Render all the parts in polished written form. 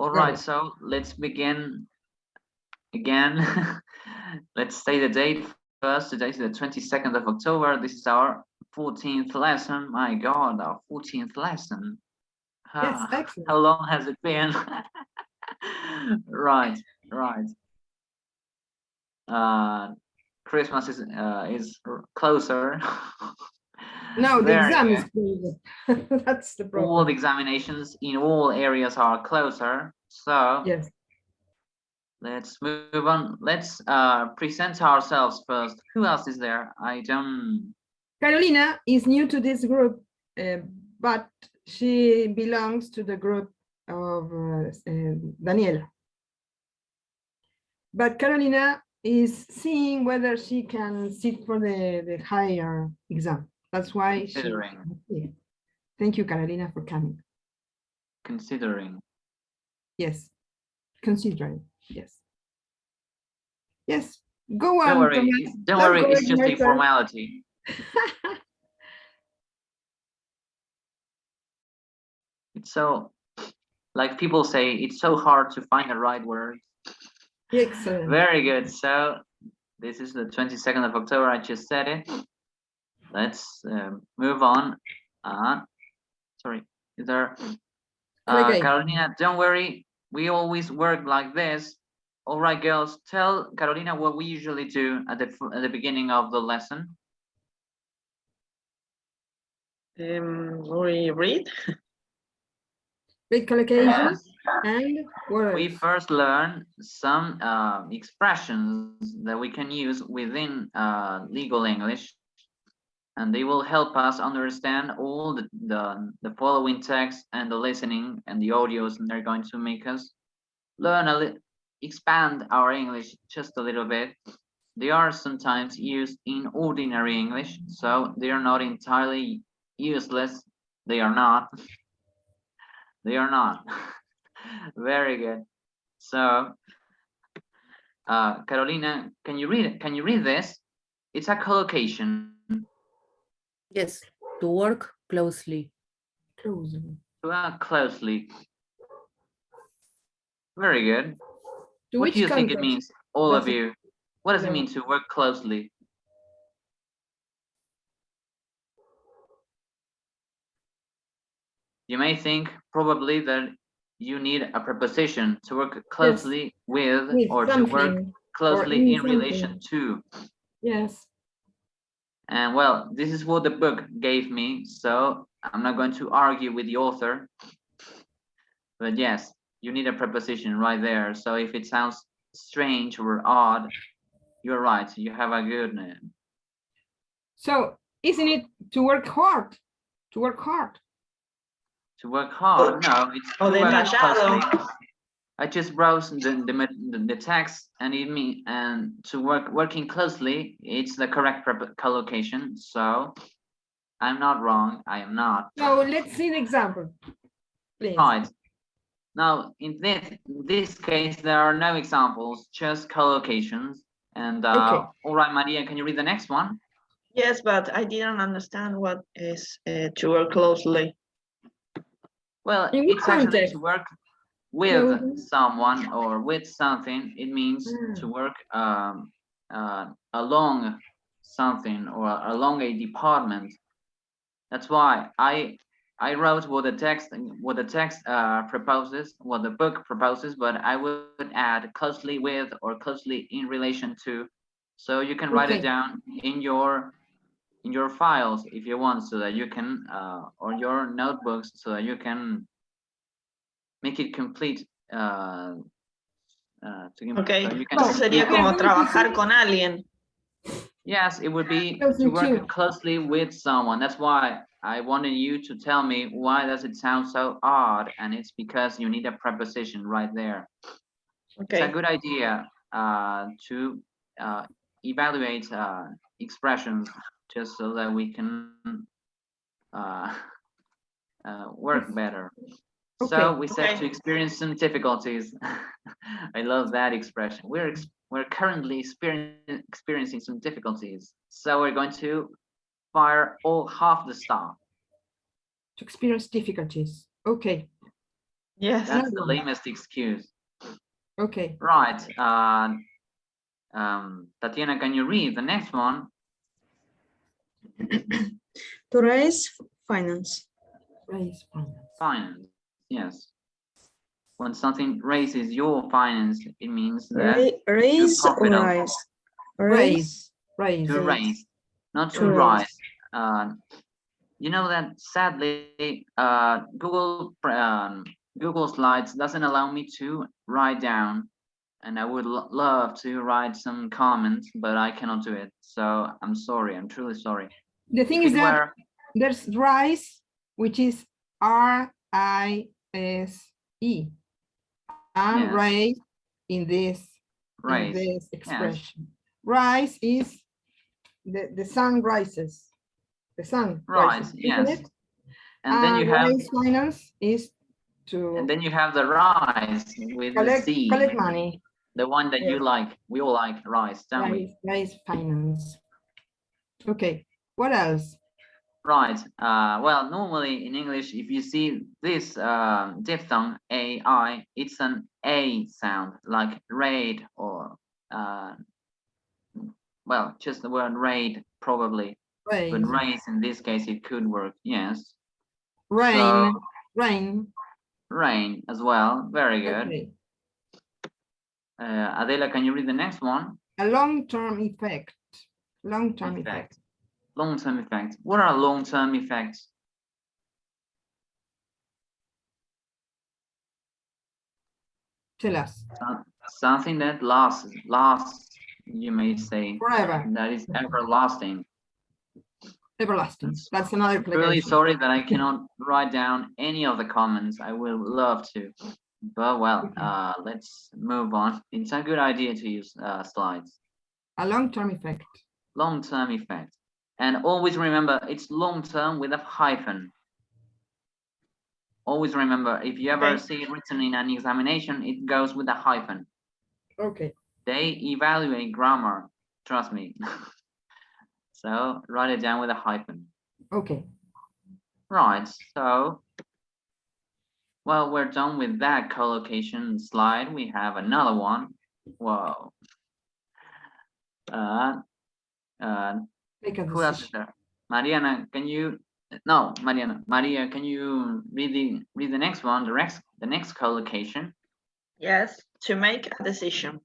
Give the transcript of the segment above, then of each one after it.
All right, so let's begin again. Let's say the date first. Today is the 22nd of October. This is our 14th lesson. My God, our 14th lesson. Yes, excellent. How long has it been? Right. Christmas is closer. No, the Very exam good. is closer. That's the problem. All the examinations in all areas are closer. So yes, let's move on. Let's present ourselves first. Who else is there? I don't. Carolina is new to this group, but she belongs to the group of Daniela. But Carolina is seeing whether she can sit for the higher exam. That's why Considering. she. Thank you, Carolina, for coming. Considering. Yes, considering. Yes. Yes. Go on. Don't worry. Tomás. Don't worry. It's just a formality. It's so, like people say, it's so hard to find the right word. Excellent. Very good. So this is the 22nd of October. I just said it. Let's move on. Sorry, is there? Carolina, don't worry. We always work like this. All right, girls. Tell Carolina what we usually do at the beginning of the lesson. We read. Read collocations and words. We first learn some expressions that we can use within legal English, and they will help us understand all the following text and the listening and the audios, and they're going to make us learn expand our English just a little bit. They are sometimes used in ordinary English, so they are not entirely useless. They are not. They are not. Very good. So, Carolina, can you read it? Can you read this? It's a collocation. Yes, to work closely. Closely. To work closely. Very good. To what do you think it means, all of you? What does it mean to work closely? You may think probably that you need a preposition to work closely with or to work closely in relation to. Yes. And well, this is what the book gave me, so I'm not going to argue with the author. But yes, you need a preposition right there. So if it sounds strange or odd, you're right. You have a good name. So isn't it to work hard? To work hard. To work hard? No, it's to work closely. I just browsed the text, and it means to working closely. It's the correct collocation. So I'm not wrong. I am not. So let's see the example, please. Right. Now in this case, there are no examples, just collocations. And all right, Maria, can you read the next one? Yes, but I didn't understand what is to work closely. Well, it's actually to work with someone or with something. It means to work along something or along a department. That's why I wrote what the text proposes, what the book proposes, but I would add closely with or closely in relation to, so you can write it down in your files if you want, so that you can or your notebooks, so that you can make it complete. Entonces sería como trabajar con alguien. Yes, it would be to work closely with someone. That's why I wanted you to tell me why does it sound so odd, and it's because you need a preposition right there. It's a good idea to evaluate expressions, just so that we can work better. So we said to experience some difficulties. I love that expression. We're currently experiencing some difficulties. So we're going to fire all half the staff. To experience difficulties. Okay. Yes. That's Another the one. lamest excuse. Okay. Right. Tatiana, can you read the next one? To raise finance. Raise finance. Finance. Yes. When something raises your finance, it means that Raise or profitable. rise? Raise. Raise. To raise, not to To rise. raise. You know that sadly, Google Slides doesn't allow me to write down, and I would love to write some comments, but I cannot do it. So I'm sorry. I'm truly sorry. The thing If is it that were- there's rise, which is RISE, and Yes. raise in raise. this expression. Rise is the sun rises. The sun Rise, rises, yes. isn't it? And then you have, raise finance is to and then you have the rise with the C, collect money. the one that you Yes. like. We all like rise, don't we? Raise finance. Okay, what else? Right. Well, normally in English, if you see this diphthong AI, it's an A sound, like raid or, well, just the word raid probably. Raise. But raise in this case, it could work, yes. Rain. So, Rain. rain as well. Very good. Okay. Adela, can you read the next one? A long-term effect. Long-term effect. Long-term effects. What are long-term effects? Tell us. Something that lasts, you may say. Forever. That is everlasting. Everlasting. That's another I'm really application. sorry that I cannot write down any of the comments. I will love to. But well, let's move on. It's a good idea to use slides. A long-term effect. Long-term effect. And always remember, it's long-term with a hyphen. Always remember, if you ever Okay. see it written in an examination, it goes with a hyphen. Okay. They evaluate grammar, trust me. So write it down with a hyphen. Okay. Right, so, well, we're done with that collocation slide. We have another one. Whoa. Make a Who else is decision. there? Mariana, can you, no, Mariana, Maria, can you read the next one, the next collocation? Yes. To make a decision.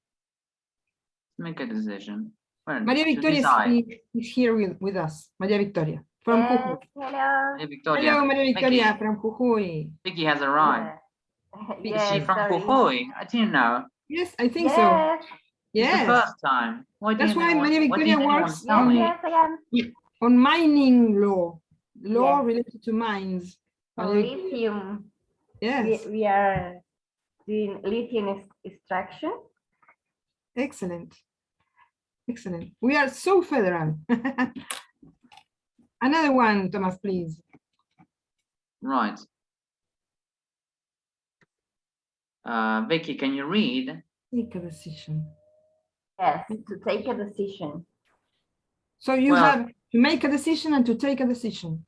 Make a decision. Well, Maria to Victoria decide. is here with us. Maria Victoria from Jujuy. Hello. Hey, Victoria. Hello, Maria Victoria Vicky. from Jujuy. Vicky has arrived. Yeah. Is she from Jujuy? I didn't know. Yes, I think so. It's the Yes. first time. Why That's didn't why anyone- Maria why Victoria didn't anyone works tell me? Yes, I am. on mining law. Law Yes. related to mines. On Maria Victoria- lithium. Yes, We are doing lithium extraction. excellent. Excellent. We are so federal. Another one, Thomas, please. Right. Vicky, can you read? Take a decision. Yes, to take a decision. So you Well- have to make a decision and to take a decision.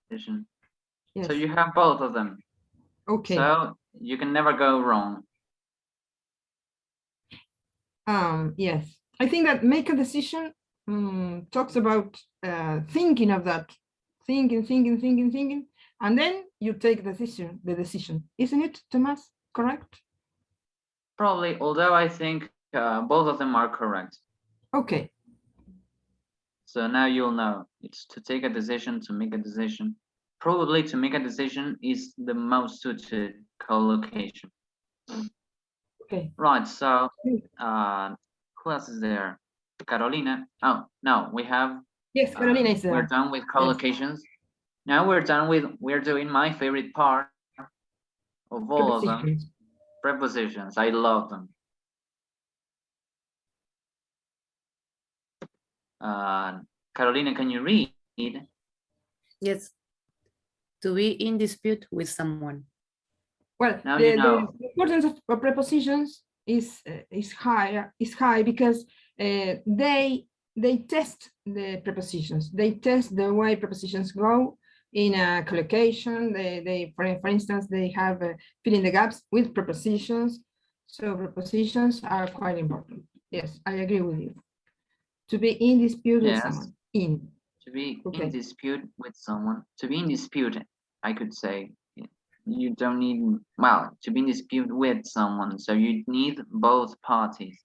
Yes. So you have both of them. Okay. So you can never go wrong. Yes, I think that make a decision talks about thinking of that, thinking, and then you take the decision, isn't it, Tomás? Correct? Probably, although I think both of them are correct. Okay. So now you'll know. It's to take a decision, to make a decision. Probably to make a decision is the most suited collocation. Okay. Right, so who else is there? Carolina. Oh, no, we have, Yes, Carolina is we're there. done with collocations. Now we're doing my favorite part of all of them, Prepositions. prepositions. I love them. Carolina, can you read? Yes. To be in dispute with someone. Well, Now the, you know. the importance of prepositions is high because they test the prepositions. They test the way prepositions go in a collocation. For instance, they have fill in the gaps with prepositions. So prepositions are quite important. Yes, I agree with you. To be in dispute with Yes. someone. In. To be Okay. in dispute with someone. To be in dispute, I could say. You don't need, well, to be in dispute with someone. So you need both parties.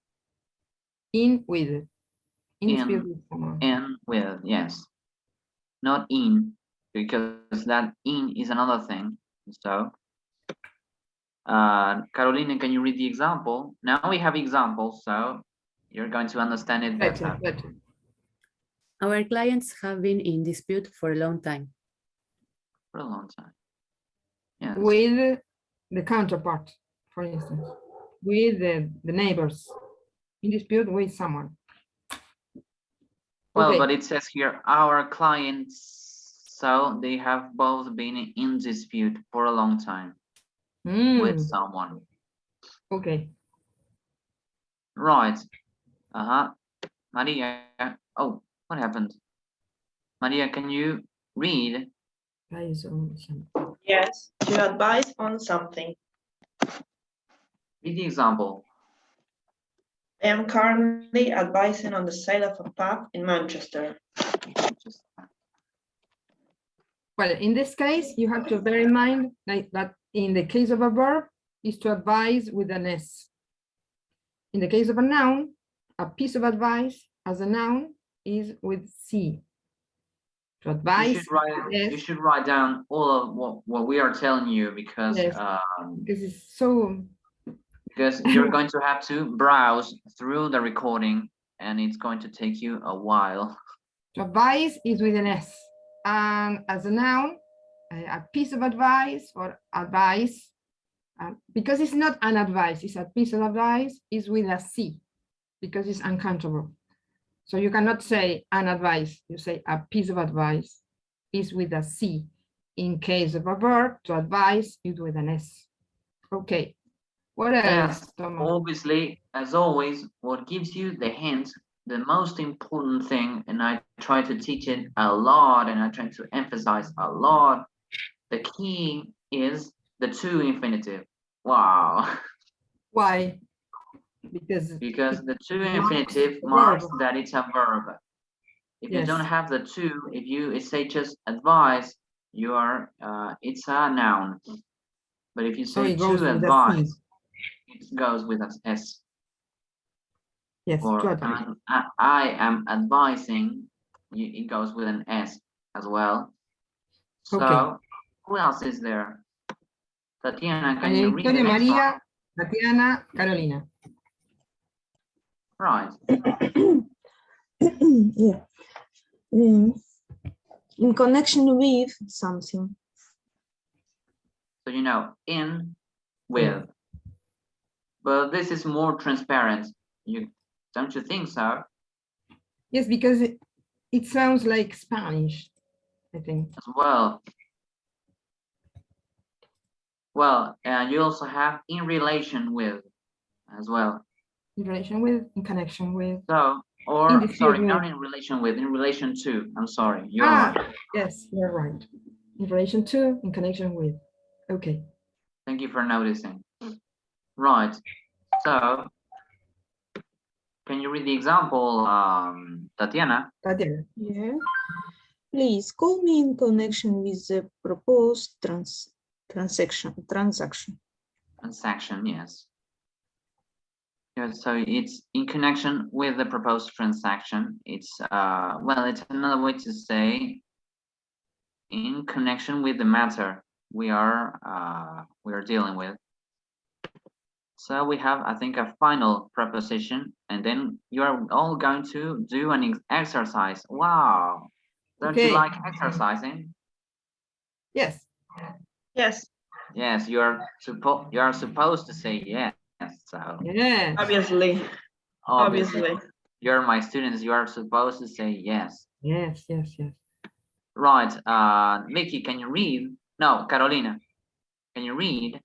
In with. In In. dispute with someone. In with, yes. Not in, because that in is another thing. So, Carolina, can you read the example? Now we have examples, so you're going to understand it better. Better. Our clients have been in dispute for a long time. For a long time. Yes. With the counterpart, for instance, with the neighbors, in dispute with someone. Well, Okay. but it says here, our clients, so they have both been in dispute for a long time with someone. Okay. Right. Maria, oh, what happened? Maria, can you read? Yes, to advise on something. Read the example. I am currently advising on the sale of a pub in Manchester. Well, in this case, you have to bear in mind that in the case of a verb is to advise with an S. In the case of a noun, a piece of advice as a noun is with C. To advise, you should write down all of what we are telling you, because yes, because it's so. Because you're going to have to browse through the recording, and it's going to take you a while. To advise is with an S, and as a noun, a piece of advice or advice, because it's not an advice, it's a piece of advice, is with a C, because it's uncountable. So you cannot say an advice, you say a piece of advice is with a C. In case of a verb, to advise is with an S. Okay, what else, Thomas? Obviously, as always, what gives you the hint, the most important thing, and I try to teach it a lot, and I try to emphasize a lot, the key is the to infinitive. Wow. Why? Because the to infinitive marks that it's a verb. If you don't have the to, if you say just advise, you are it's a noun. But if you say to advise, it goes with an S. Yes, or I am advising, it goes with an S as well. So who else is there? Tatiana, can you read the next Maria, Tatiana, Carolina. Right. Yeah. In connection with something. So you know, in, with. But this is more transparent. Don't you think so? Yes, because it sounds like Spanish, I think. As well. Well, you also have in relation with as well. In relation with, in connection with. So, or sorry, not in relation with, in relation to. I'm sorry, you're right. Yes, you're right. In relation to, in connection with. Okay. Thank you for noticing. Right. So, can you read the example, Tatiana? Tatiana. Yeah. Please call me in connection with the proposed transaction. Transaction, yes. Yeah, so it's in connection with the proposed transaction. It's well, it's another way to say in connection with the matter we are dealing with. So we have, I think, a final preposition, and then you are all going to do an exercise. Wow! Don't you like exercising? Yes. Yes. Yes, you are supposed to say yes. So yeah, obviously. You're my students. You are supposed to say yes. Yes, yes, yes. Right. Vicky, can you read? No, Carolina, can you read?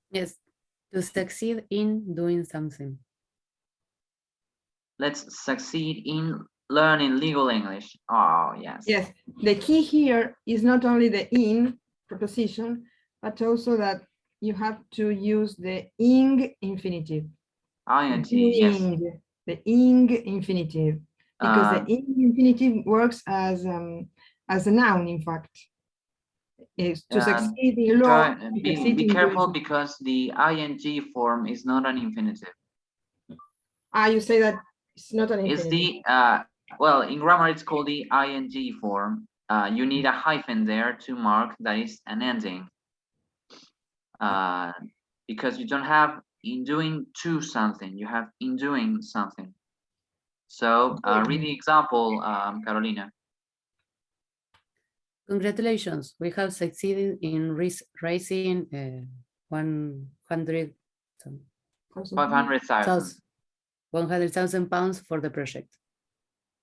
Yes. To succeed in doing something. Let's succeed in learning legal English. Oh, yes. Yes, the key here is not only the in preposition, but also that you have to use the ing infinitive. ING, yes. The ing infinitive, because the ing infinitive works as a noun, in fact. Is to succeed in law. Be careful because the ing form is not an infinitive. You say that it's not an infinitive. It's the well, in grammar it's called the ing form. You need a hyphen there to mark that is an ending. Because you don't have in doing to something, you have in doing something. So read the example, Carolina. Congratulations, we have succeeded in raising 100,000 £100,000 for the project.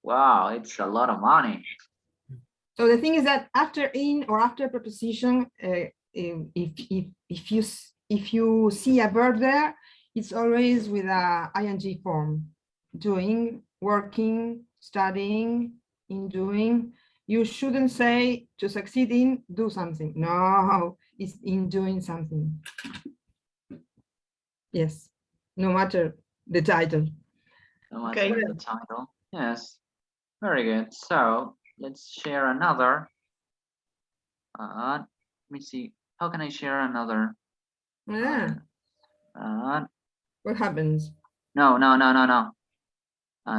Wow, it's a lot of money. So the thing is that after in or after preposition, if you see a verb there, it's always with a ing form. Doing, working, studying, in doing. You shouldn't say to succeed in do something. No, it's in doing something. Yes, no matter the title. No matter the title. Yes, very good. So let's share another. Let me see. How can I share another? What happens? No.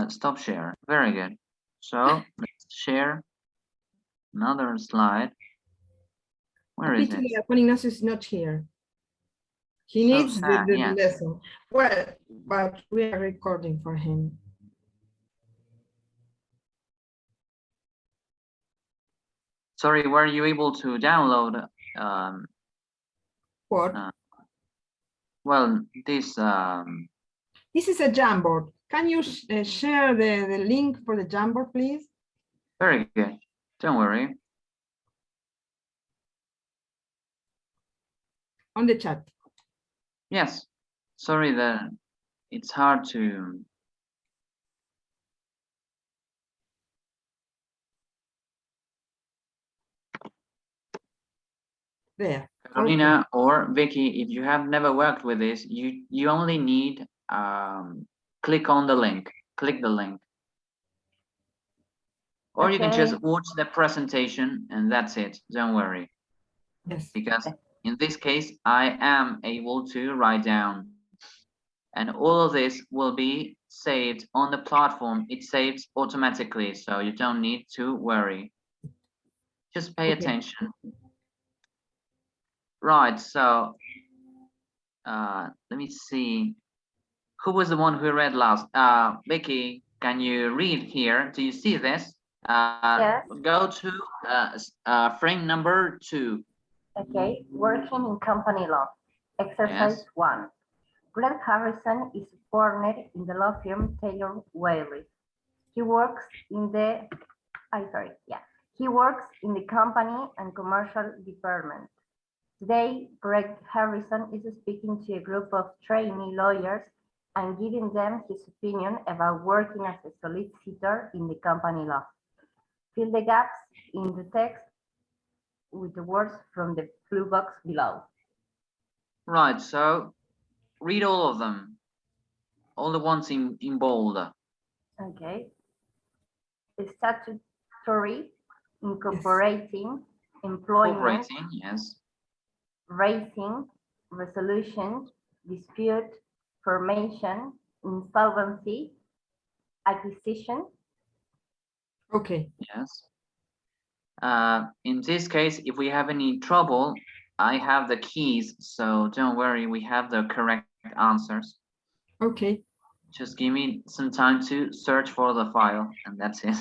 Stop share. Very good. So let's share another slide. Where is it? Juan Ignacio is not here. He needs the lesson. Well, but we are recording for him. Sorry, were you able to download? What? Well, this. This is a Jamboard. Can you share the link for the Jamboard, please? Very good. Don't worry. On the chat. Yes. Sorry that it's hard to. There. Carolina or Vicky, if you have never worked with this, you only need click on the link. Click the link. Or you can just watch the presentation and that's it. Don't worry. Yes. Because in this case, I am able to write down. And all of this will be saved on the platform. It saves automatically, so you don't need to worry. Just pay attention. Right, so let me see. Who was the one who read last? Vicky, can you read here? Do you see this? Yes. Go to frame number 2. Okay, working in company law. Exercise 1. Greg Harrison is partner in the law firm Taylor Wiley. He works in the He works in the company and commercial department. Today, Greg Harrison is speaking to a group of trainee lawyers and giving them his opinion about working as a solicitor in the company law. Fill the gaps in the text with the words from the blue box below. Right, so read all of them. All the ones in bold. Okay. Statutory, incorporating, employment, yes. raising, resolution, dispute, formation, insolvency, acquisition. Okay. Yes. In this case, if we have any trouble, I have the keys, so don't worry, we have the correct answers. Okay. Just give me some time to search for the file, and that's it.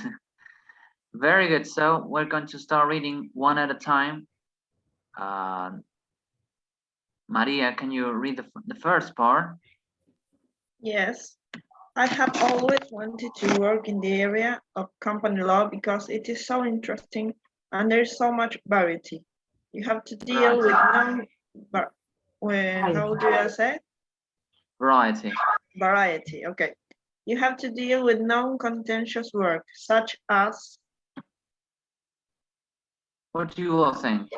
Very good. So we're going to start reading one at a time. Maria, can you read the first part? Yes. I have always wanted to work in the area of company law because it is so interesting and there's so much variety. You have to deal with how do I say? Variety. Variety, okay. You have to deal with non-contentious work, such as What do you all think?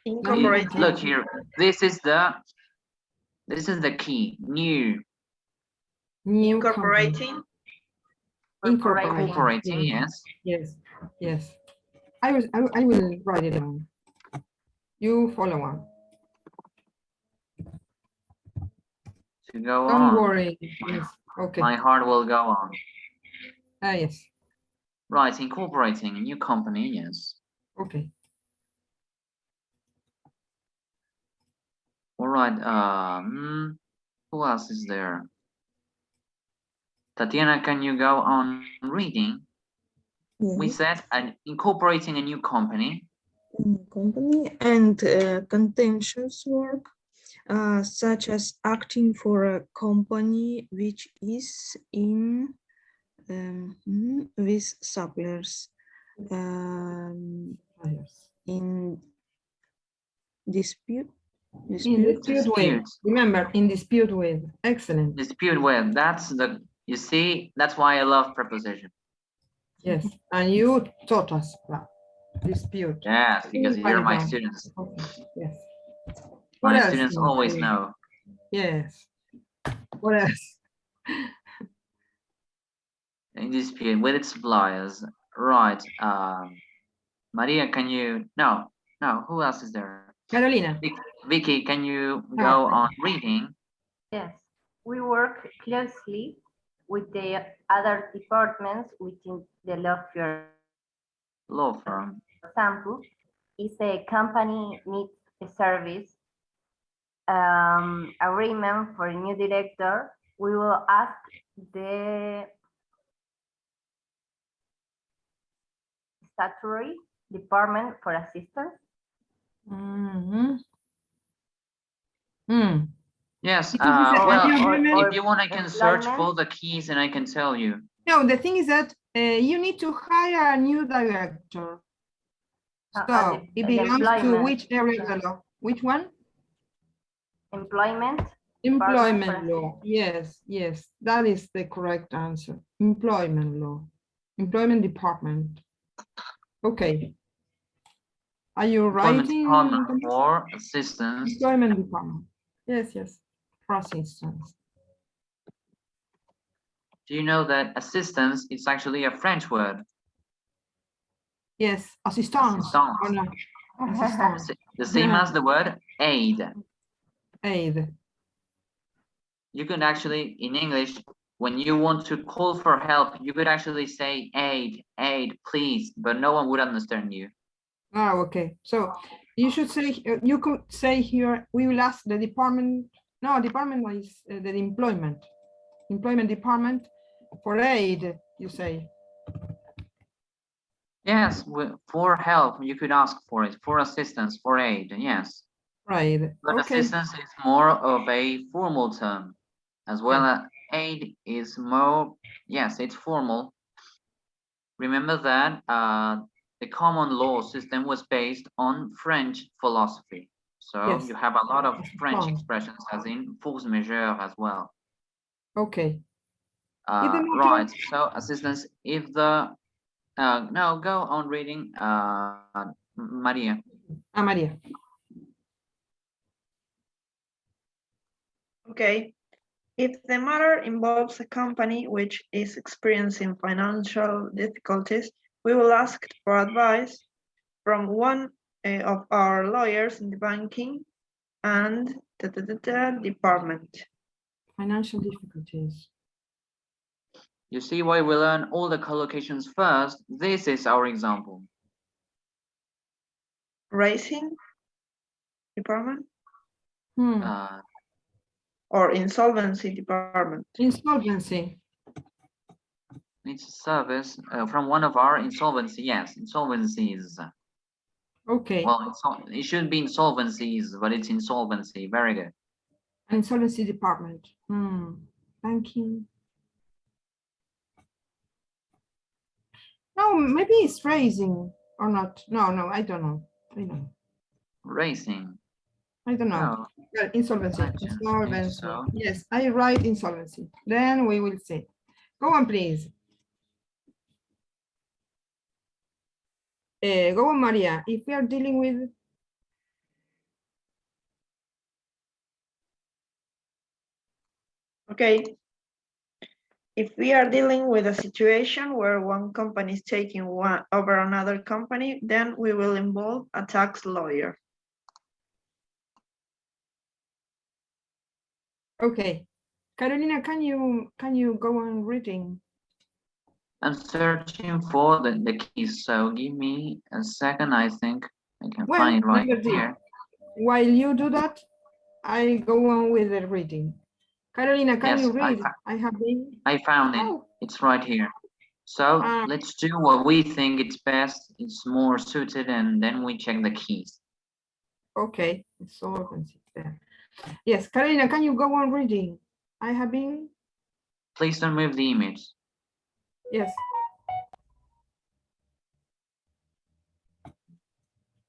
incorporating. Look here. This is the key. New. New company. Incorporating. Incorporating. Yes. Yes, yes. I will write it down. You follow on. To go Don't on. worry. Yes. Okay. My heart will go on. Yes. Right. Incorporating a new company. Yes. Okay. All right. Who else is there? Tatiana, can you go on reading? We Yes. said incorporating a new company. Company and contentious work, such as acting for a company which is in with suppliers in dispute. In dispute with. Remember, in dispute with. Excellent. Dispute with. That's the. You see, that's why I love preposition. Yes, and you taught us that. Dispute. Yes, because Please you're write it my down. students. Okay. Yes. What My else? students always know. Yes. What else? In dispute with its suppliers. Right. Maria, can you? No. Who else is there? Carolina. Vicky, can you go on reading? Yes, we work closely with the other departments within the law firm. Law firm. For example, if a company needs a service agreement for a new director, we will ask the statutory department for assistance. Yes. Well, if you want, I can search for the keys and I can tell you. No, the thing is that you need to hire a new director. So it belongs to which area of the law? Which one? Employment. Employment law. Yes, that is the correct answer. Employment law. Employment department. Okay. Are you writing? Department for assistance. Employment department. Yes. For assistance. Do you know that assistance is actually a French word? Yes, assistance. Assistance. Oh, no. Assistance. The same as the word aid. Aid. You could actually, in English, when you want to call for help, you could actually say aid, please, but no one would understand you. Oh, okay. So you should say, you could say here, we will ask the department. No, department is the employment department for aid, you say. Yes, for help, you could ask for it, for assistance, for aid, yes. Right. But assistance is more of a formal term, as well as aid is more, yes, it's formal. Remember that the common law system was based on French philosophy. So you have a lot of French expressions as in force majeure as well. Okay. Right, so assistance, if the, no, go on reading, Maria. Maria. Okay. If the matter involves a company which is experiencing financial difficulties, we will ask for advice from one of our lawyers in the banking and department. Financial difficulties. You see why we learn all the collocations first? This is our example. Raising department? Or insolvency department? Insolvency. It's a service from one of our insolvency. Yes, insolvencies. Okay. Well, it should be insolvencies, but it's insolvency. Very good. Insolvency department. Banking. No, maybe it's raising or not. No, I don't know. Racing. I don't know. No. Insolvency. Actions, Insolvency. so. Yes, I write insolvency. Then we will see. Go on, please. Go on, Maria. If we are dealing with Okay. If we are dealing with a situation where one company is taking one over another company, then we will involve a tax lawyer. okay. Carolina, can you go on reading? I'm searching for the keys, so give me a second. I think I can Well, find it right number D. here. While you do that, I go on with the reading. Carolina, can Yes, you read? I have been. I found it. Oh. It's right here. So Ah. let's do what we think it's best. It's more suited, and then we check the keys. Okay, insolvency there. Yes, Carolina, can you go on reading? I have been. Please don't move the image. Yes.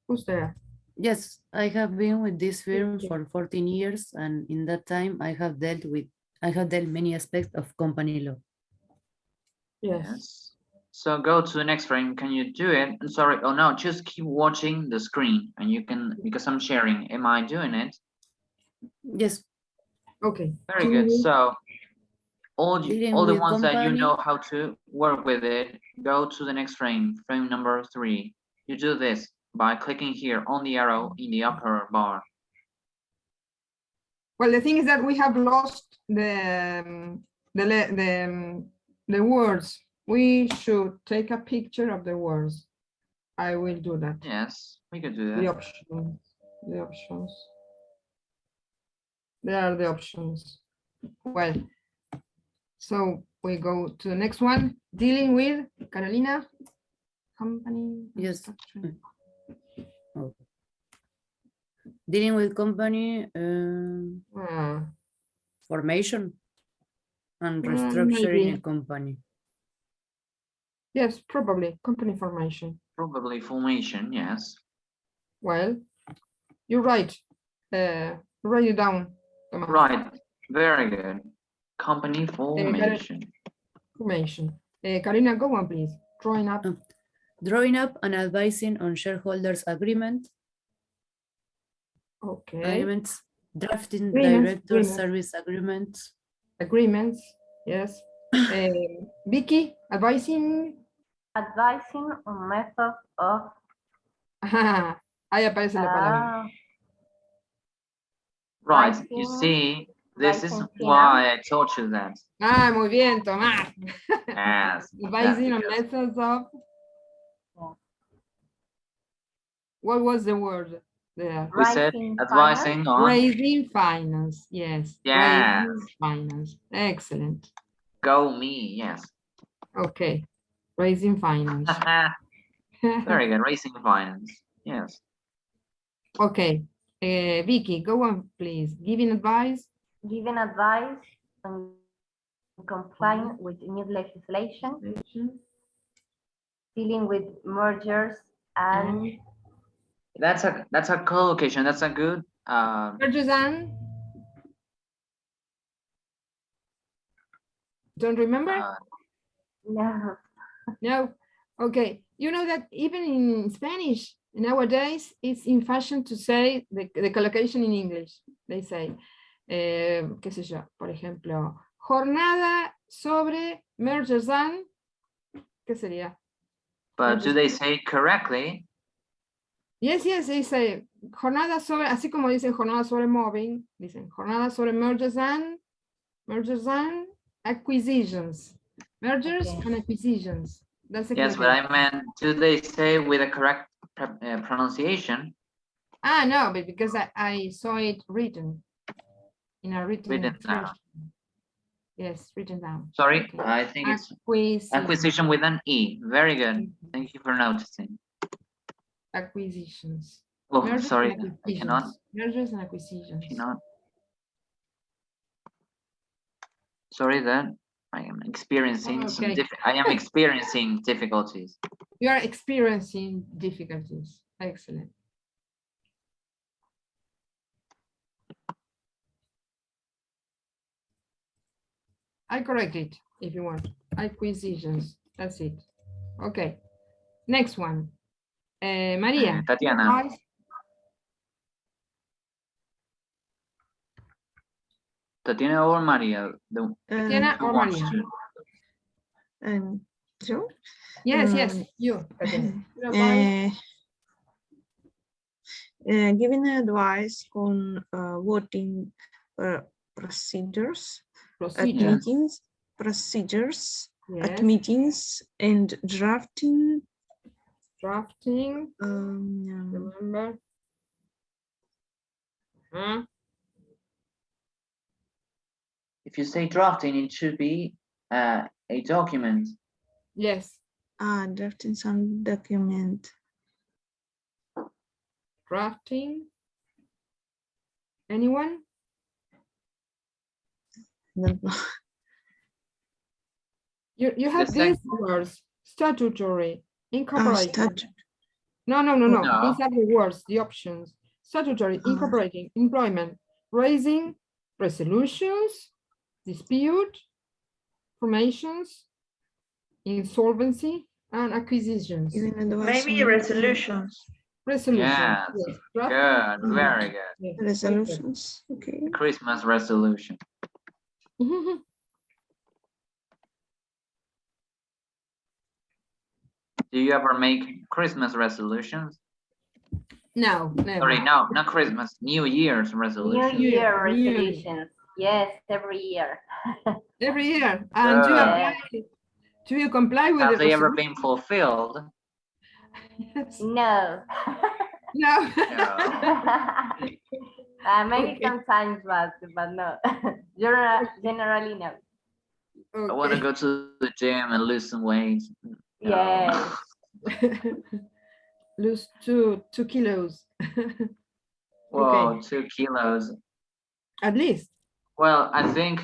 Who's there? Yes, I have been with this firm for 14 years, and in that time I have dealt many aspects of company law. Yes. So go to the next frame. Can you do it? I'm sorry. Oh no, just keep watching the screen, and you can, because I'm sharing. Am I doing it? Yes. Okay. Very good. So all the ones that you know how to work with it, go to the next frame, frame number 3. You do this by clicking here on the arrow in the upper bar. Well, the thing is that we have lost the words. We should take a picture of the words. I will do that. Yes, we could do that. The options. The options. There are the options. Well, so we go to the next one, dealing with Carolina, company. Yes. Oh. Dealing with company formation and restructuring a company. Yes, probably company formation. Probably formation, yes. Well, you're right. Write it down, Tomás. Right, very good. Company formation. Formation. Karina, go on, please. Drawing up. Drawing up and advising on shareholders agreement. Okay. Agreements. Drafting director service agreements. Agreements, yes. Vicky, advising. Advising on methods of. Ahí aparece la palabra. Right, you see, this is why I taught you that. Ah, muy bien, Tomás. Yes. Advising on methods of. What was the word there? We said advising on. Raising finance, yes. Yes. Raising finance, excellent. Go me, yes. Okay, raising finance. Very good, raising finance, yes. Okay, Vicky, go on, please. Giving advice. Giving advice on complying with new legislation. Dealing with mergers and. That's a collocation. That's a good. Mergers and. Don't remember? No. No. Okay. You know that even in Spanish nowadays, it's in fashion to say the collocation in English. They say, qué sé yo, por ejemplo, jornada sobre mergers and. ¿Qué sería? But do they say it correctly? Yes, yes, they say jornada sobre, así como dicen jornada sobre moving, dicen jornada sobre mergers and acquisitions. Mergers and acquisitions. That's a yes, but I meant, do they say with a correct pronunciation? Ah, no, but because I saw it written in a written expression. Yes, written down. Sorry, okay. I think it's acquisition with an E. Very good. Thank you for noticing. Acquisitions. Oh, Mergers sorry, and I cannot. Mergers and acquisitions. Cannot. Sorry that I am experiencing I am experiencing difficulties. You are experiencing difficulties. Excellent. I correct it if you want. Acquisitions. That's it. Okay. Next one. Maria. Tatiana. advice- Tatiana or Maria? Tatiana Who or wants Maria? to? So, Yes, yes, you. Tatiana. Your advice? giving advice on voting procedures at Procedure. meetings, procedures at Yes. meetings, and drafting. Drafting. Yeah. Remember? Huh? If you say drafting, it should be a document. Yes. Drafting some document. Drafting. Anyone? Don't know. You have The these words: statutory, incorporating. Statute. No. No. These are the words, the options: statutory, incorporating, employment, raising, resolutions, dispute, formations, insolvency, and acquisitions. Giving advice Maybe on resolutions. Resolutions. Yes. Yes. Draft- Good. Very good. yes, resolutions. Okay. Christmas resolution. okay. Do you ever make Christmas resolutions? No, never. Sorry, no, not Christmas. New Year's New resolution. Year New Year. resolutions. Yes, every year. Every year. And do you comply with Have the they ever resolution? been fulfilled? Yes. No. No. Maybe Okay. sometimes, but no. Generally, no. I want to Okay. go to the gym and lose some weight. No. Yes. Lose two kilos. Whoa, Okay. 2 kilos. At least. Well, I think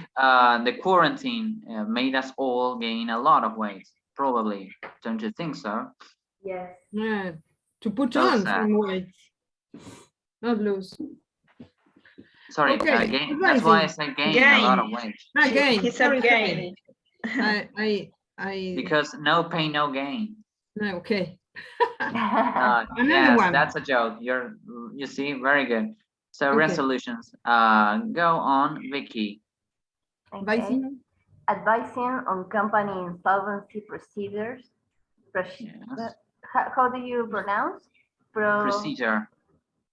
the quarantine made us all gain a lot of weight. Probably. Don't you think so? Yes. Yeah. To put So on sad. some weight. Not lose. Sorry, Okay, gain. That's why I advising. say gain a lot of weight. Again. He said gain. I Because no pain, no gain. no, okay. Yes. Another Yes, one. that's a joke. You see, very good. So Okay. resolutions. Go on, Vicky. Advising. Advising on company insolvency procedures. Yes. How do you pronounce? Procedure.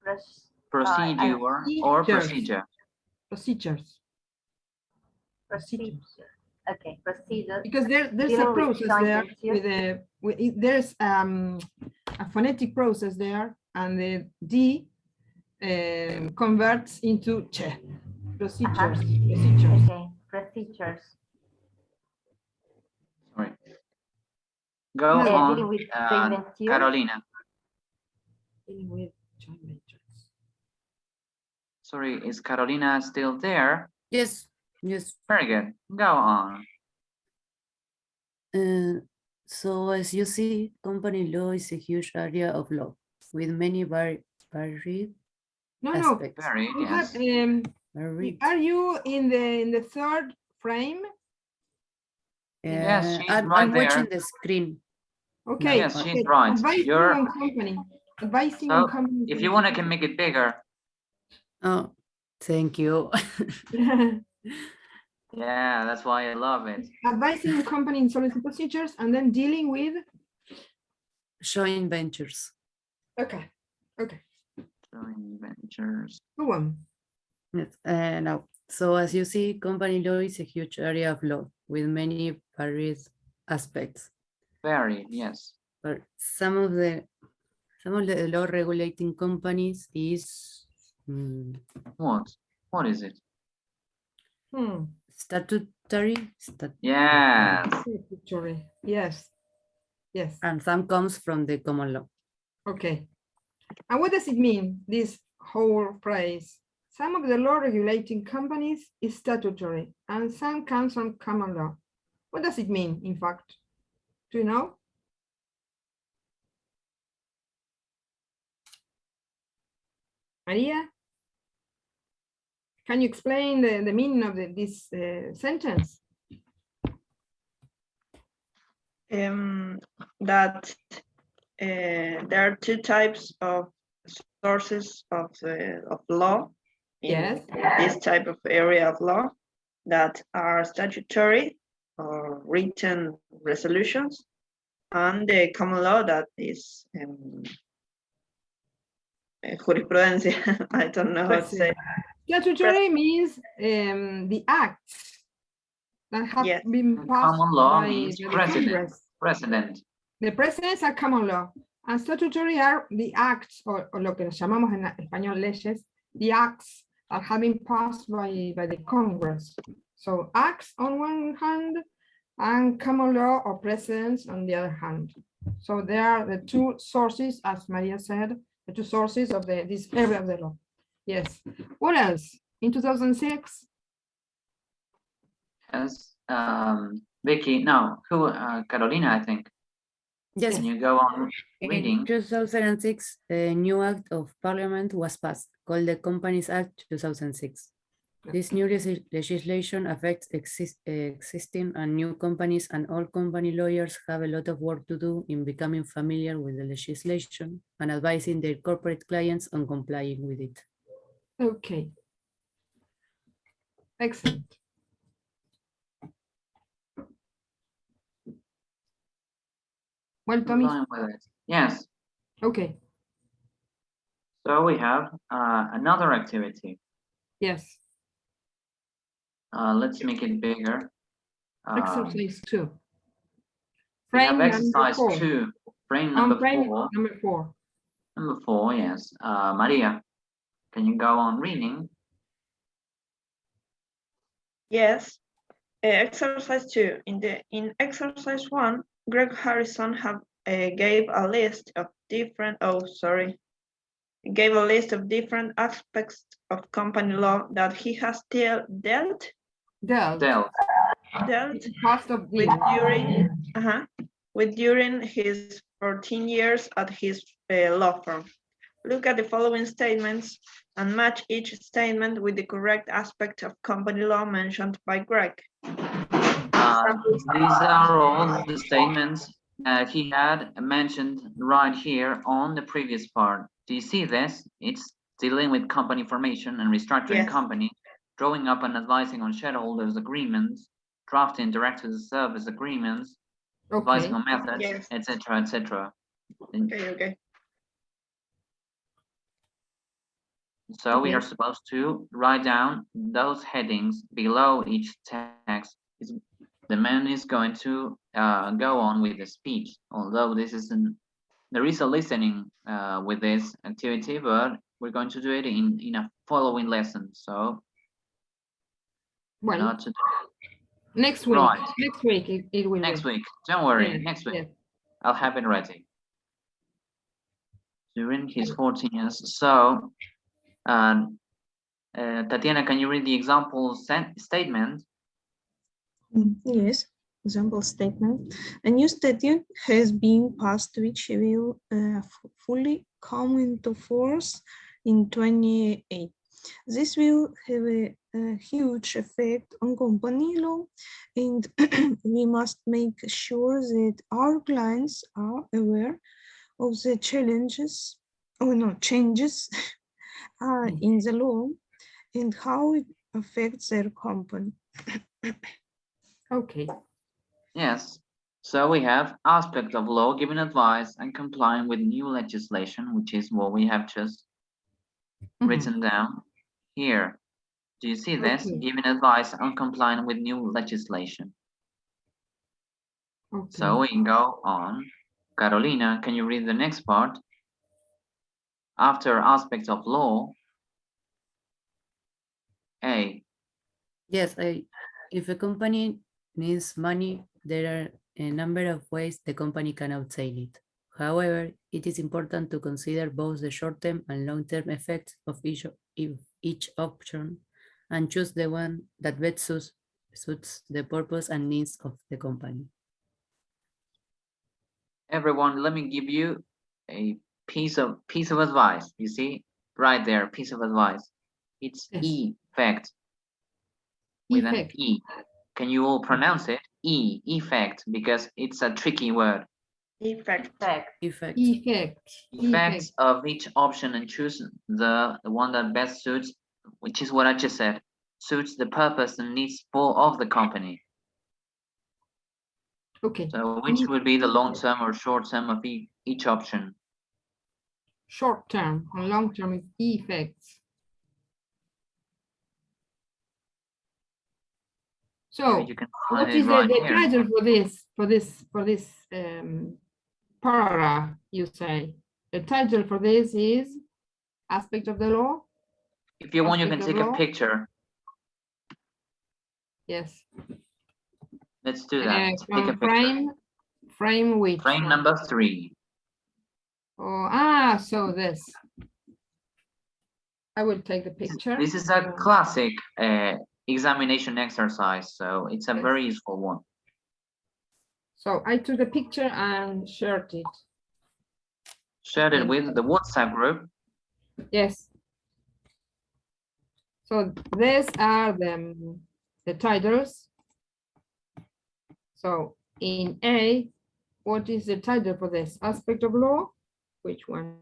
Pros- Procedure or Procedures. procedure. Procedures. procedure. Okay, procedure. Because there's a Dealing with process joint there ventures. there's a phonetic process there, and the D converts into che. Procedures. Procedures. Okay, procedures. Sorry. Go No. on, Dealing with joint ventures. Carolina. Dealing with joint ventures. Sorry, is Carolina still there? Yes, yes. Very good. Go on. So as you see, company law is a huge area of law with many varied No, aspects. Very, we have, yes. Varied. are you in the third frame? Yes, she's I'm right watching there. the screen. Okay. Yes, she's okay. right. Advising You're- on company. Advising So on company. if you want, I can make it bigger. Oh, thank you. Yeah, that's why I love it. Advising on company insolvency procedures, and then dealing with. Joint ventures. Okay. Okay. Joint ventures. Go on. Yes, now, so as you see, company law is a huge area of law with many varied aspects. Very, yes. But some of the law regulating companies is What is it? statutory, Yes. Statutory. Yes. Yes. and some comes from the common law. Okay. And what does it mean, this whole phrase? Some of the law regulating companies is statutory, and some comes from common law. What does it mean, in fact? Do you know? Maria? Can you explain the meaning of this sentence? that there are two types of sources of law in Yes. this type of area of law that are statutory or written resolutions, and the common law that is jurisprudencia. I don't know how to say. Statutory means the acts that have Yes. been And passed common law by means the president. Congress. President. The precedents are common law, and statutory are the acts, o lo que llamamos en español leyes, the acts that have been passed by the Congress. So acts on one hand, and common law or precedents on the other hand. So they are the two sources, as Maria said, the two sources of this area of the law. Yes. What else? In 2006? Yes. Vicky, no, who? Carolina, I think. Yes, Can you go on in reading? 2006, a new act of parliament was passed called the Companies Act 2006. This new legislation affects existing and new companies, and all company lawyers have a lot of work to do in becoming familiar with the legislation and advising their corporate clients on complying with it. Okay. Excellent. Well, Tommy, Complying with it. Yes. okay, So we have another activity. yes. Let's make it bigger. Exercise 2. We have Frame exercise number 4. 2. Frame On number frame 4. number 4. Number 4, yes. Maria, can you go on reading? Yes. Exercise 2. In exercise 1, Greg Harrison gave a list of different aspects of company law that he has dealt Cost of with dealing. during his 14 years at his law firm. Look at the following statements and match each statement with the correct aspect of company law mentioned by Greg. These are all the statements he had mentioned right here on the previous part. Do you see this? It's dealing with company formation and restructuring Yes. company, drawing up and advising on shareholders agreements, drafting directors service agreements, advising on methods, Yes. etc., etc. Okay. So we Okay. are supposed to write down those headings below each text. The man is going to go on with the speech, although there is a listening with this activity, but we're going to do it in a following lesson. So Well, not to next week. Right. Next week it will next be. week. Don't worry, Yes, next week yes. I'll have it ready. During his 14 years. So Tatiana, can you read the example statement? Yes, example statement. A new statute has been passed which will fully come into force in 2028. This will have a huge effect on company law, and we must make sure that our clients are aware of the changes in the law and how it affects their company. Okay. Yes. So we have aspect of law, giving advice and complying with new legislation, which is what we have just written down here. Do you see this? Okay. Giving advice on complying with new legislation. Okay. So we can go on. Carolina, can you read the next part? After aspects of law, A. Yes, if a company needs money, there are a number of ways the company can obtain it. However, it is important to consider both the short-term and long-term effects of each option and choose the one that best suits the purpose and needs of the company. Everyone, let me give you a piece of advice. You see, right there, piece of advice. It's Yes. effect with Effect. an E. Can you all pronounce it? E, effect, because it's a tricky word. Effect. Effect. Effects of each option and choose the one that best suits, which is what I just said, suits the purpose and needs of the company. Okay. So which would be the long term or short term of each option? Short term and long term is effects. So You can what find is it right the here. title for this paragraph, you say? The title for this is aspect of the law? If you want, you can Aspect of take a law? picture. Yes. Let's do that. Take a From picture. frame which Frame one? number 3. Oh, so this. I will take the picture. This is a classic examination exercise, so it's a Yes. very useful one. So I took a picture and shared it. Shared it with the WhatsApp group. Yes. So these are the titles. So in A, what is the title for this? Aspect of law? Which one?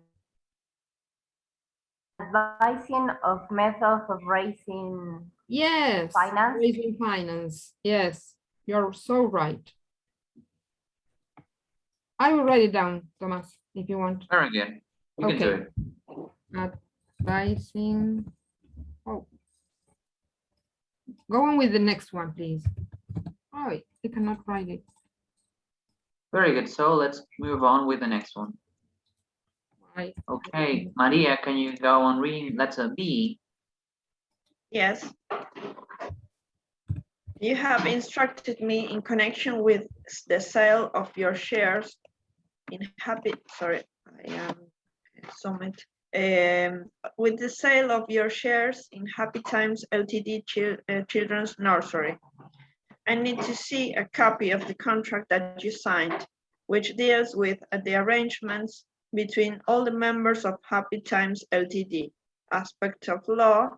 Advising of methods of raising Yes. finance. Raising finance. Yes, you're so right. I will write it down, Tomás, if you want. Very good. You can do Okay. it. Advising. Oh. Go on with the next one, please. Oh, I cannot write it. Very good. So let's move on with the next one. Right. Okay, Maria, can you go on reading letter B? Yes. You have instructed me in connection with the sale of your shares in with the sale of your shares in Happy Times Ltd. Children's Nursery. I need to see a copy of the contract that you signed, which deals with the arrangements between all the members of Happy Times Ltd. Aspect of law.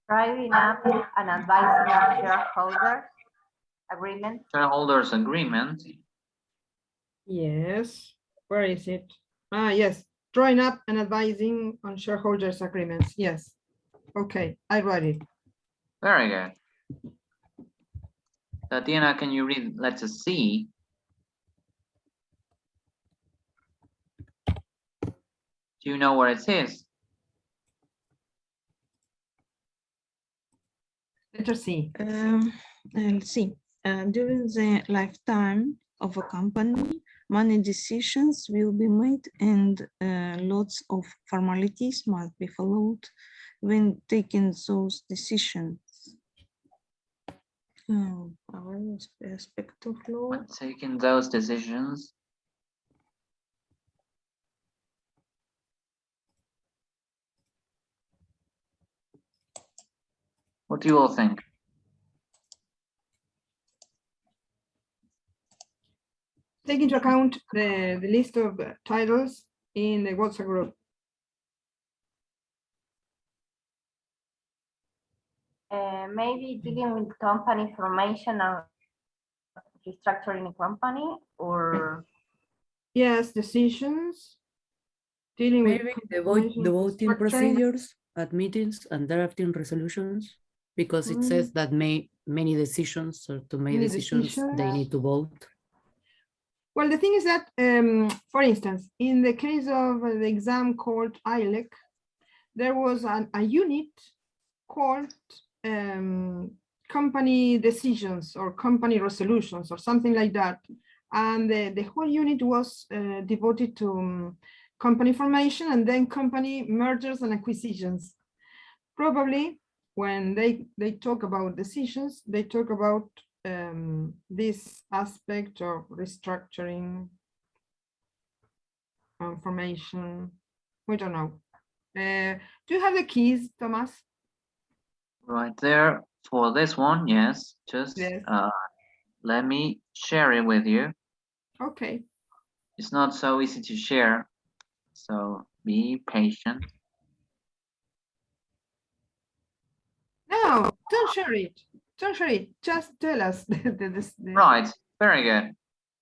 Driving up and advising of shareholders agreement. Shareholders agreement. Yes. Where is it? Ah, yes. Drawing up and advising on shareholders agreements. Yes. Okay, I write it. Very good. Tatiana, can you read letter C? Do you know where it is? Letter C. Let's see. During the lifetime of a company, many decisions will be made and lots of formalities must be followed when taking those decisions. Our aspect of law. When taking those decisions. What do you all think? Take into account the list of titles in the WhatsApp group. Maybe dealing with company formation or restructuring a company, or Yes, decisions. Dealing with Maybe the voting restructuring. procedures at meetings and drafting resolutions, because it says that many decisions, or to make Many decisions, they decisions. need to vote. Well, the thing is that, for instance, in the case of the exam called ILEC, there was a unit called company decisions or company resolutions or something like that. And the whole unit was devoted to company formation and then company mergers and acquisitions. Probably when they talk about decisions, they talk about this aspect of restructuring, formation. We don't know. Do you have the keys, Tomás? Right there for this one, yes. Just Yes. let me share it with you. Okay. It's not so easy to share, so be patient. No, don't share it. Don't share it. Just tell us. Right, very good.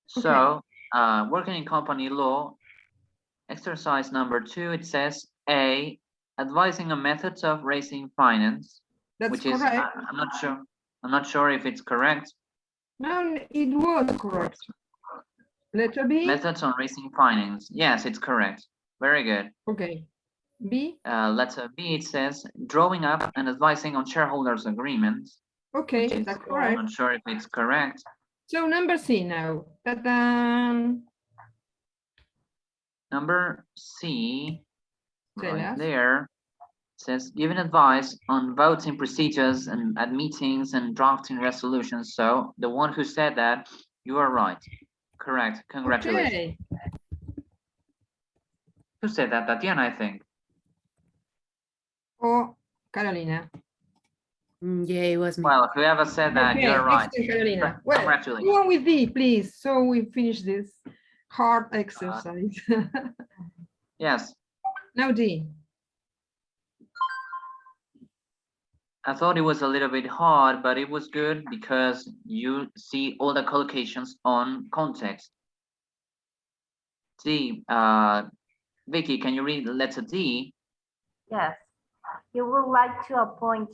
So, working in company law, exercise number 2, it says A, advising on methods of raising finance, That's which is, correct. I'm not sure if it's correct. No, it was correct. Letter B. Methods on raising finance. Yes, it's correct. Very good. Okay. B. Letter B, it says drawing up and advising on shareholders' agreements. Okay, Which is, that's I'm correct. not sure if it's correct. So number C now. Ta-da! Number C, Tell right us. there, says giving advice on voting procedures and at meetings and drafting resolutions. So the one who said that, you are right. Correct. Congratulations. Okay. Who said that? Tatiana, I think. Oh, Carolina. Yeah, it was me. Well, whoever said that, Okay, you're right. excellent, Carolina. Well, Congratulations. go on with D, please, so we finish this hard exercise. Yes, Now D. I thought it was a little bit hard, but it was good because you see all the collocations on context. D, Vicky, can you read letter D? Yes. You would like to appoint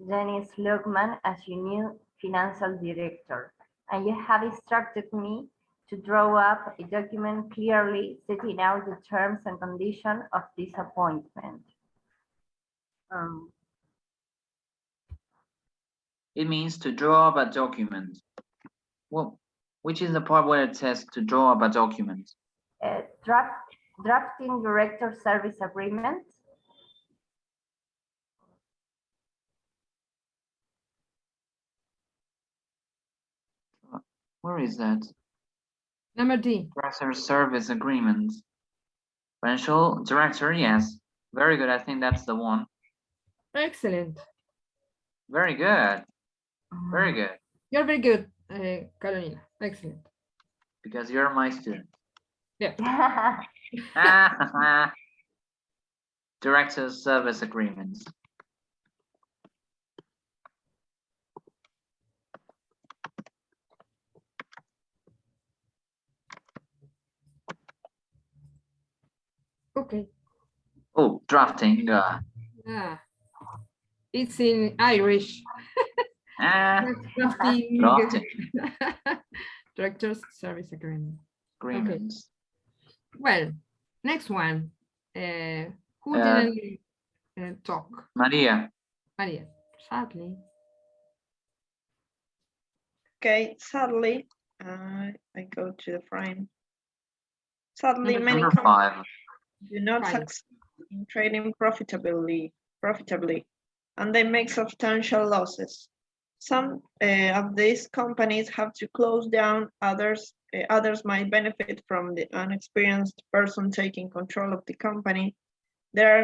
Dennis Lugman as your new financial director, and you have instructed me to draw up a document clearly setting out the terms and conditions of this appointment. It means to draw up a document. Well, which is the part where it says to draw up a document? Drafting director service agreement. Where is that? Number D. Director service agreement. Financial director, yes. Very good, I think that's the one. Excellent. Very good. Very good. You're very good, Carolina. Excellent. Because you're my student. Yeah. Director service agreements. Okay. Oh, drafting. It's in Irish. Drafting. Drafting Director's service agreement. agreements. Okay. Well, next one. Who didn't talk? Maria. Maria, sadly. Okay, sadly, I go to the frame. Sadly, Number many Number companies 5. do not Five. succeed in trading profitably, and they make substantial losses. Some of these companies have to close down. Others might benefit from the inexperienced person taking control of the company. There are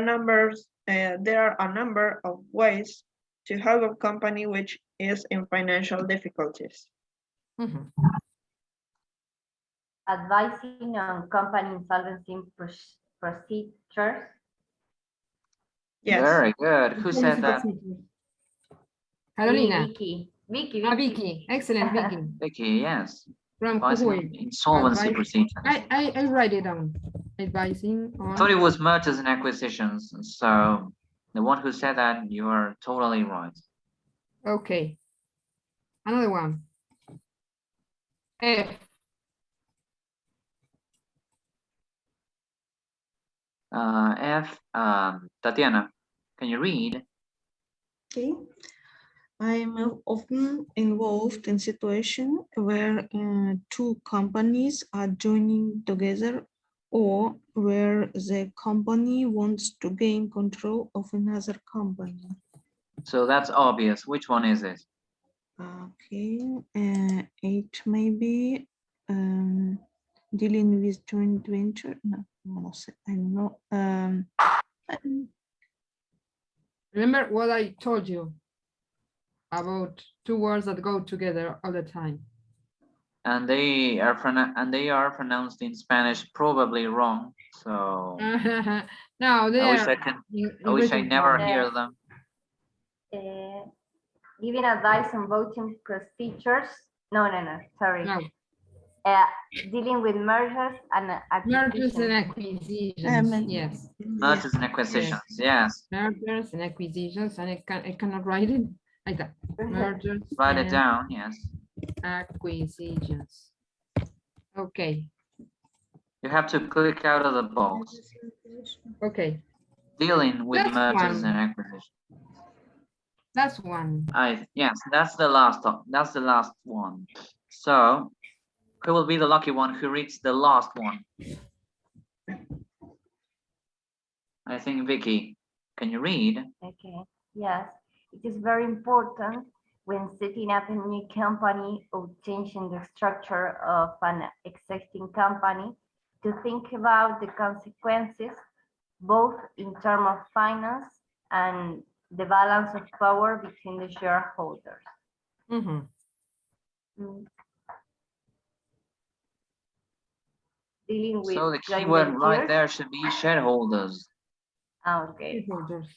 a number of ways to help a company which is in financial difficulties. Mhm. Advising on company insolvency procedures. Yes. Very good. Who said that? Carolina. Vicky. Vicky. Excellent, Vicky. Vicky, yes. From Advising on Kuwait. insolvency procedures. I write it down. Advising I on. thought it was mergers and acquisitions. So the one who said that, you are totally right. Okay. Another one. F. F. Tatiana, can you read? Okay. I am often involved in situations where two companies are joining together or where the company wants to gain control of another company. So that's obvious. Which one is it? Okay, it may be dealing with joint venture. No, I don't know. Remember what I told you about two words that go together all the time. And they are pronounced in Spanish probably wrong. So No, they I wish are. I never hear them. giving advice on voting procedures. No, sorry. No, Dealing with mergers and mergers and acquisitions. acquisitions, yes. Mergers and acquisitions, yes. Mergers and acquisitions, and I cannot write it like that. Mergers Write it and down, yes. acquisitions. Okay, You have to click out of the box. okay, Dealing with That's mergers one. and acquisitions. that's one. Yes, that's the last one. So who will be the lucky one who reads the last one? I think Vicky. Can you read? Okay, yes, it is very important when setting up a new company or changing the structure of an existing company to think about the consequences, both in terms of finance and the balance of power between the shareholders. Mhm. Mm. Dealing with So the joint keyword right ventures. there should be shareholders. Okay. Shareholders.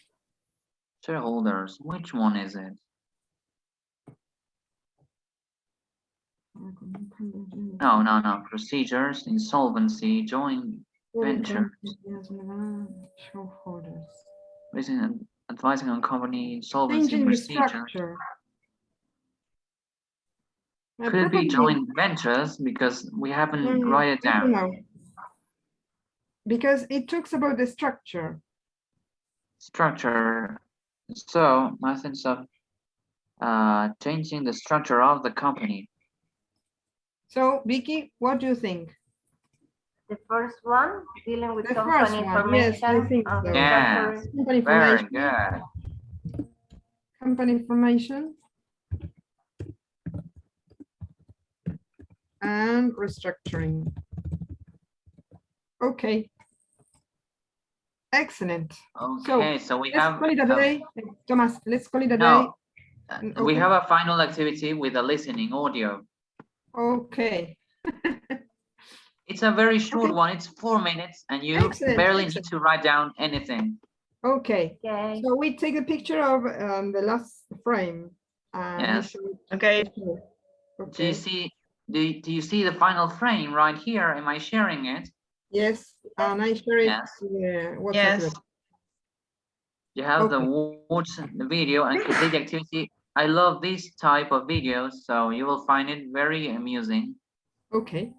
Shareholders. Which one is it? No. Procedures, insolvency, joint venture, Shareholders. advising on company insolvency Changing the procedure. structure. Could it be Probably- joint ventures because we haven't write it I don't down. know. Because it talks about the structure. Structure. So methods of changing the structure of the company. So Vicky, what do you think? The first one, dealing with The company first one, information. yes, I think and so. Yes. structure. Company Very information. good. Company information. And restructuring. Okay. Excellent. Okay, so we Let's have call it a day. Tomás, let's call it a no. day. We Okay. have a final activity with a listening audio. Okay. It's a very short Okay. one. It's 4 minutes, and you Excellent, barely excellent. need to write down anything. Okay. Okay. So we take a picture of the last frame. And we Yes. show it. Okay. Do you Okay. see? Do you see the final frame right here? Am I sharing it? Yes, and I share it Yes. to the WhatsApp Yes. group. You have the Okay. watch the video and complete the activity. I love this type of videos, so you will find it very amusing. Okay.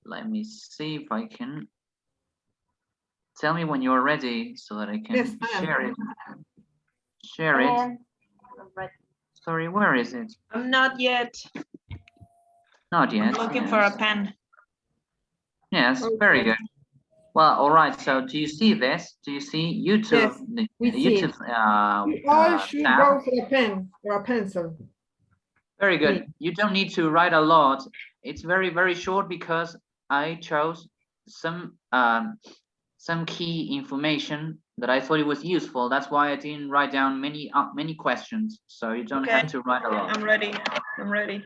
Let me see if I can. Tell me when you're ready so that I can Yes, I am. share it. Share it. And right. Sorry, where is it? I'm not yet. Not yet. I'm looking for a yes. pen. Yes, very Okay. good. Well, all right. So, do you see this? Do you see YouTube? Yes, the we see YouTube We all should tab? go for a pen or a pencil. Very good. Great. You don't need to write a lot. It's very, very short because I chose some key information that I thought it was useful. That's why I didn't write down many questions. So you don't have Okay. to write a lot. I'm ready. I'm ready.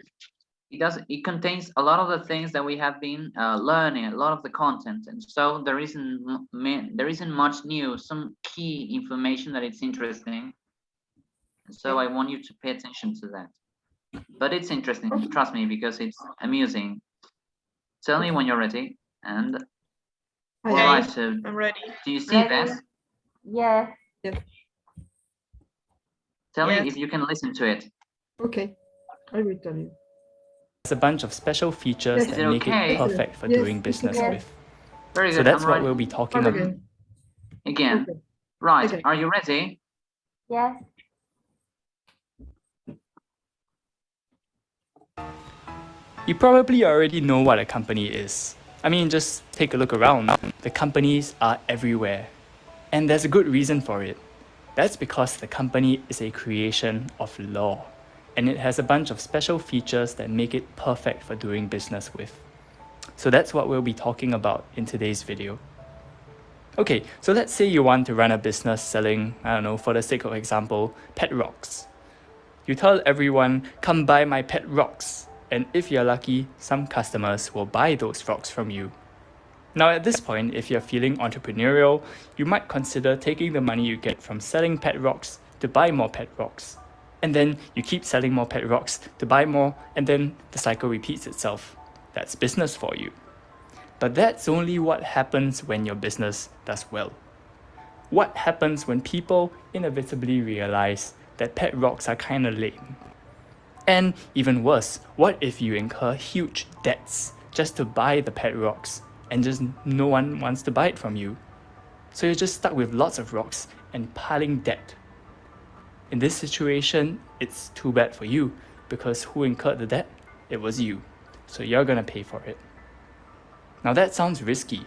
It contains a lot of the things that we have been learning, a lot of the content, and so there isn't much new. Some key information that it's interesting. So I want you to pay attention to that. But it's interesting, Okay. trust me, because it's amusing. Tell me when you're ready. And all Okay. right, so I'm ready. do you see Ready? this? Yes. Tell Yes. me if you can listen to it. Okay, I will tell you. There's a bunch of special features Yes. that Is it make okay? it perfect for Yes, doing it's business okay. with. Very good. So that's I'm what right. we'll be talking Start about. again. Again. Okay. Right. Okay. Are you ready? Yes. You probably already know what a company is. I mean, just take a look around. The companies are everywhere. And there's a good reason for it. That's because the company is a creation of law. And it has a bunch of special features that make it perfect for doing business with. So that's what we'll be talking about in today's video. Okay, so let's say you want to run a business selling, I don't know, for the sake of example, pet rocks. You tell everyone, come buy my pet rocks. And if you're lucky, some customers will buy those rocks from you. Now at this point, if you're feeling entrepreneurial, you might consider taking the money you get from selling pet rocks to buy more pet rocks. And then you keep selling more pet rocks to buy more, and then the cycle repeats itself. That's business for you. But that's only what happens when your business does well. What happens when people inevitably realize that pet rocks are kind of lame? And even worse, what if you incur huge debts just to buy the pet rocks and just no one wants to buy it from you? So you're just stuck with lots of rocks and piling debt. In this situation, it's too bad for you, because who incurred the debt? It was you. So you're gonna pay for it. Now that sounds risky.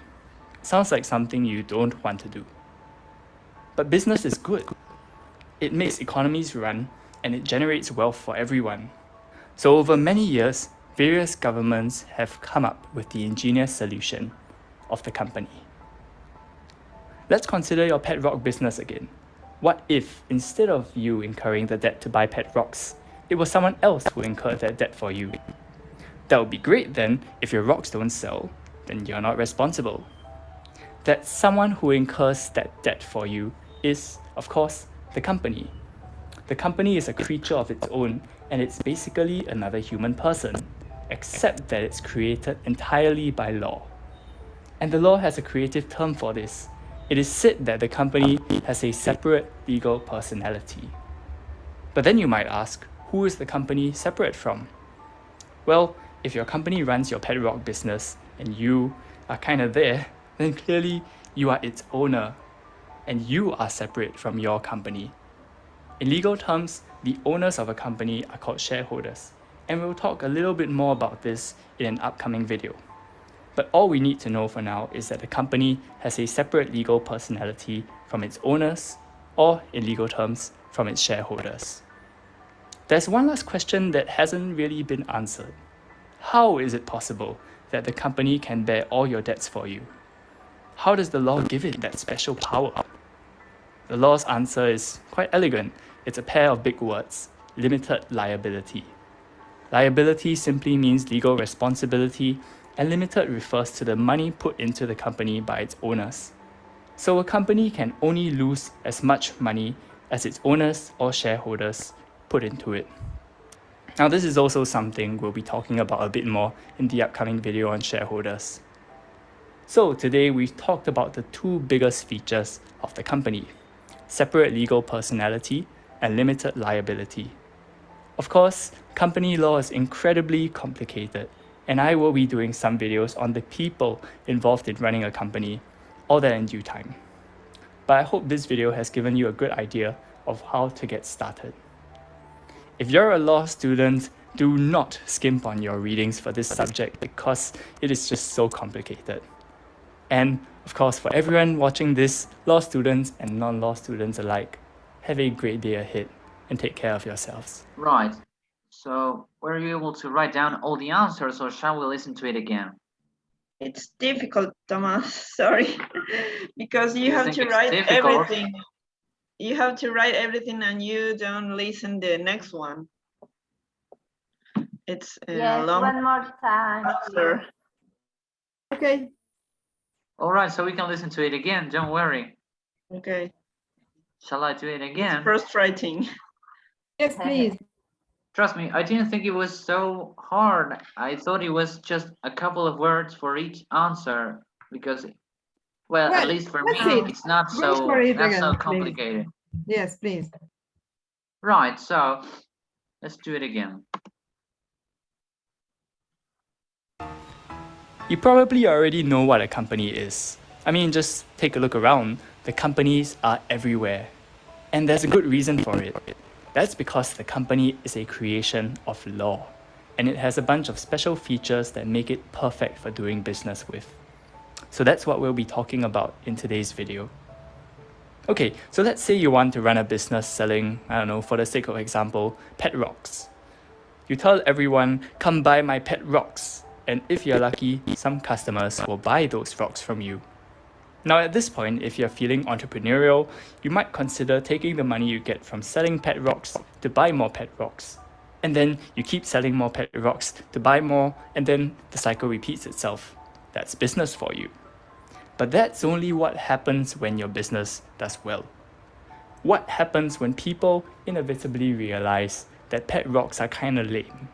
Sounds like something you don't want to do. But business is good. It makes economies run and it generates wealth for everyone. So over many years, various governments have come up with the ingenious solution of the company. Let's consider your pet rock business again. What if, instead of you incurring the debt to buy pet rocks, it was someone else who incurred that debt for you? That would be great then. If your rocks don't sell, then you're not responsible. That someone who incurs that debt for you is, of course, the company. The company is a creature of its own, and it's basically another human person, except that it's created entirely by law. And the law has a creative term for this. It is said that the company has a separate legal personality. But then you might ask, who is the company separate from? Well, if your company runs your pet rock business and you are kind of there, then clearly you are its owner, and you are separate from your company. In legal terms, the owners of a company are called shareholders, and we'll talk a little bit more about this in an upcoming video. But all we need to know for now is that the company has a separate legal personality from its owners, or in legal terms, from its shareholders. There's one last question that hasn't really been answered. How is it possible that the company can bear all your debts for you? How does the law give it that special power? The law's answer is quite elegant. It's a pair of big words: limited liability. Liability simply means legal responsibility, and limited refers to the money put into the company by its owners. So a company can only lose as much money as its owners or shareholders put into it. Now this is also something we'll be talking about a bit more in the upcoming video on shareholders. So today we've talked about the two biggest features of the company: separate legal personality and limited liability. Of course, company law is incredibly complicated, and I will be doing some videos on the people involved in running a company, all that in due time. But I hope this video has given you a good idea of how to get started. If you're a law student, do not skimp on your readings for this subject because it is just so complicated. And of course, for everyone watching this, law students and non-law students alike, have a great day ahead and take care of yourselves. Right. So were you able to write down all the answers, or shall we listen to it again? It's difficult, Tomás, sorry, because you You have think to it's write difficult? everything. You have to write everything and you don't listen the next one. It's a Yes, long one more time. answer. Okay. All right, so we can listen to it again. Don't worry. Okay, Shall I do it it's again? frustrating. Yes, please. Trust me, I didn't think it was so hard. I thought it was just a couple of words for each answer, because, well, at Well, least for me, that's it. it's not Go for it so again, please. complicated. Yes, please. Right, so let's do it again. You probably already know what a company is. I mean, just take a look around. The companies are everywhere. And there's a good reason for it. That's because the company is a creation of law, and it has a bunch of special features that make it perfect for doing business with. So that's what we'll be talking about in today's video. Okay, so let's say you want to run a business selling, I don't know, for the sake of example, pet rocks. You tell everyone, come buy my pet rocks, and if you're lucky, some customers will buy those rocks from you. Now at this point, if you're feeling entrepreneurial, you might consider taking the money you get from selling pet rocks to buy more pet rocks. And then you keep selling more pet rocks to buy more, and then the cycle repeats itself. That's business for you. But that's only what happens when your business does well. What happens when people inevitably realize that pet rocks are kind of lame?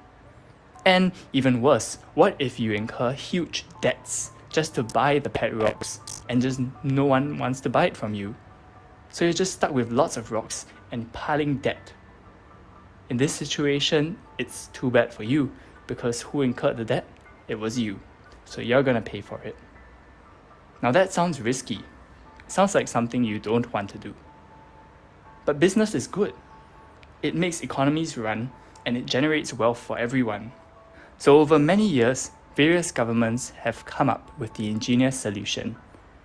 And even worse, what if you incur huge debts just to buy the pet rocks and just no one wants to buy it from you? So you're just stuck with lots of rocks and piling debt. In this situation, it's too bad for you because who incurred the debt? It was you. So you're gonna pay for it. Now that sounds risky. It sounds like something you don't want to do. But business is good. It makes economies run and it generates wealth for everyone. So over many years, various governments have come up with the ingenious solution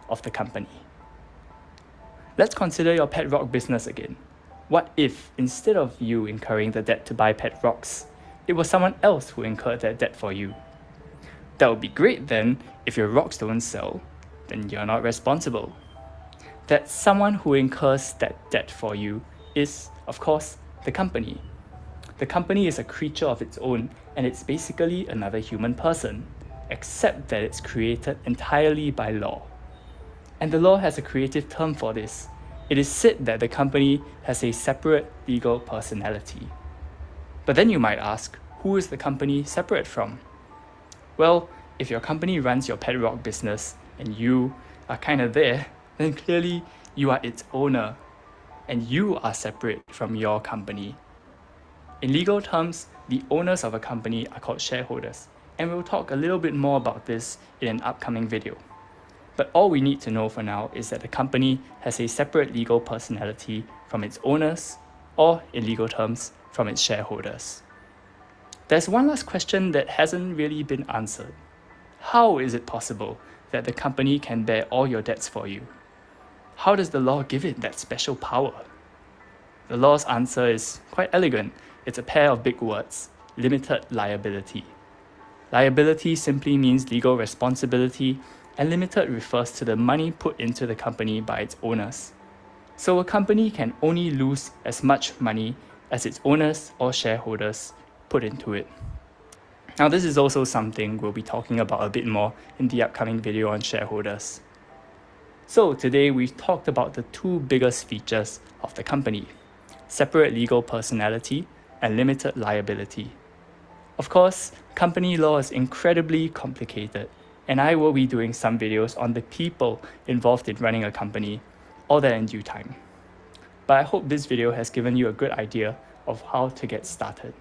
of the company. Let's consider your pet rock business again. What if, instead of you incurring the debt to buy pet rocks, it was someone else who incurred that debt for you? That would be great then. If your rocks don't sell, then you're not responsible. That someone who incurs that debt for you is, of course, the company. The company is a creature of its own, and it's basically another human person, except that it's created entirely by law. And the law has a creative term for this. It is said that the company has a separate legal personality. But then you might ask, who is the company separate from? Well, if your company runs your pet rock business and you are kind of there, then clearly you are its owner, and you are separate from your company. In legal terms, the owners of a company are called shareholders, and we'll talk a little bit more about this in an upcoming video. But all we need to know for now is that the company has a separate legal personality from its owners, or in legal terms, from its shareholders. There's one last question that hasn't really been answered. How is it possible that the company can bear all your debts for you? How does the law give it that special power? The law's answer is quite elegant. It's a pair of big words: limited liability. Liability simply means legal responsibility, and limited refers to the money put into the company by its owners. So a company can only lose as much money as its owners or shareholders put into it. Now this is also something we'll be talking about a bit more in the upcoming video on shareholders. So today we've talked about the two biggest features of the company: separate legal personality and limited liability. Of course, company law is incredibly complicated, and I will be doing some videos on the people involved in running a company, all that in due time. But I hope this video has given you a good idea of how to get started.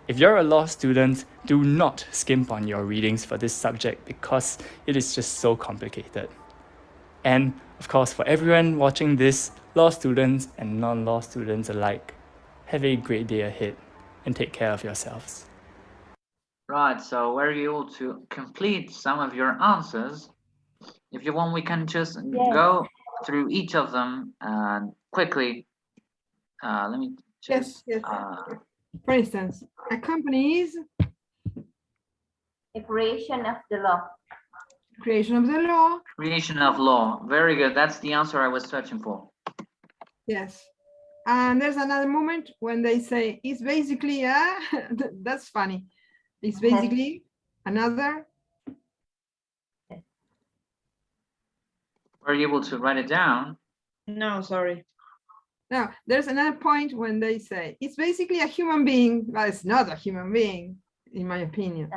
If you're a law student, do not skimp on your readings for this subject because it is just so complicated. And of course, for everyone watching this, law students and non-law students alike, have a great day ahead and take care of yourselves. Right, so were you able to complete some of your answers? If you want, we can just go through each of them quickly. Let me just... Yes. For instance, a company is A creation of the law. creation of the law. Creation of law. Very good. That's the answer I was searching for. Yes. And there's another moment when they say it's basically a, that's funny. It's basically another. Were you able to write it down? No, sorry. Now, there's another point when they say it's basically a human being, but it's not a human being, in my opinion.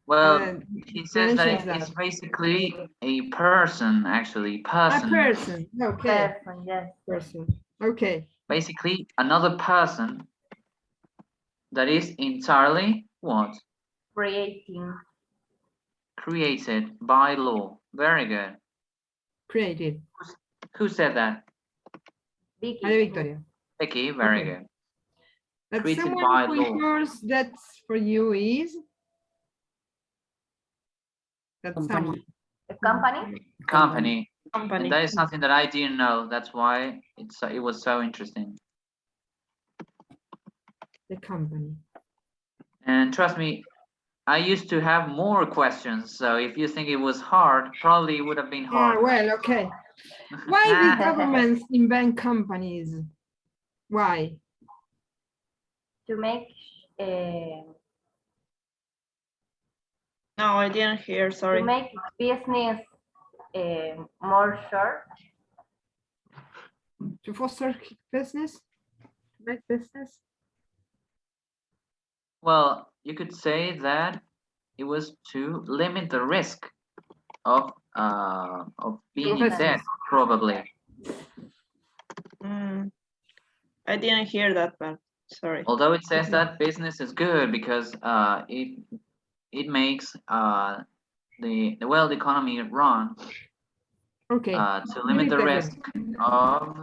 Well, he says that mentions it's basically a person, actually. A person. Okay. Person, yes. Person. Okay. Basically, another person that is entirely what? Creating. Created by law. Very good. Created. Who said that? Vicky. Maria Victoria. Vicky, very Okay. good. That Created someone by who law. incurs debts for you is that Company. A company. Company. Company. And that is something that I didn't know. That's why it was so interesting. the company. And trust me, I used to have more questions. So if you think it was hard, probably it would have been hard. Well, okay. Why did governments invent companies? Why? To make No, I didn't hear, sorry. to make business more short. to foster business, to make business? Well, you could say that it was to limit the risk of being in Business. debt, probably. I didn't hear that part. Sorry. Although it says Okay. that business is good because it makes the economy run Okay. to limit the Limit the risk of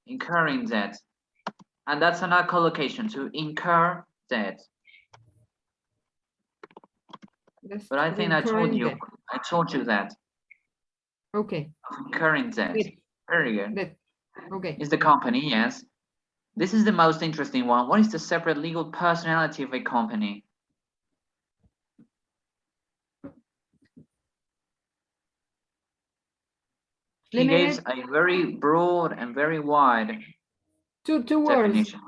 incurring debt, and that's another collocation, to incur debt. That's But I think I told recurring you, debt. I told you that Okay. incurring debt. Good. Very good. Debt. Okay. Is the company, yes. This is the most interesting one. What is the separate legal personality of a company? He gives Limited. a very broad and very wide Two words. definition.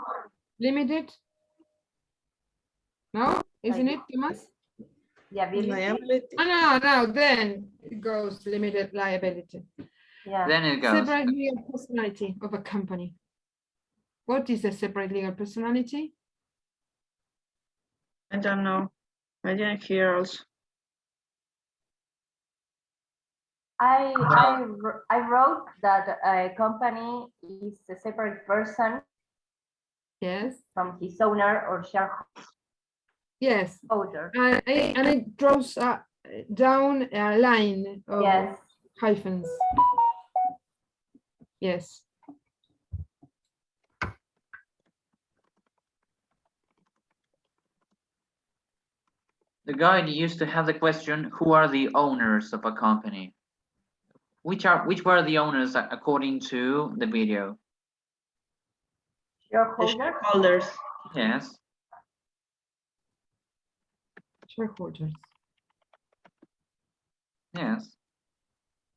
Limited. No, isn't it, Tomás? The ability. Liability. Oh, no, then it goes limited liability. Yeah. Then it goes. Separate legal personality of a company. What is a separate legal personality? I don't know. I didn't hear also. I wrote that a company is a separate person Yes. from his owner or Yes. shareholder. And it draws down a line of Yes. hyphens. Yes. The guide used to have the question, who are the owners of a company? Which were the owners according to the video? The Shareholder. shareholders. Yes. Shareholders. Yes.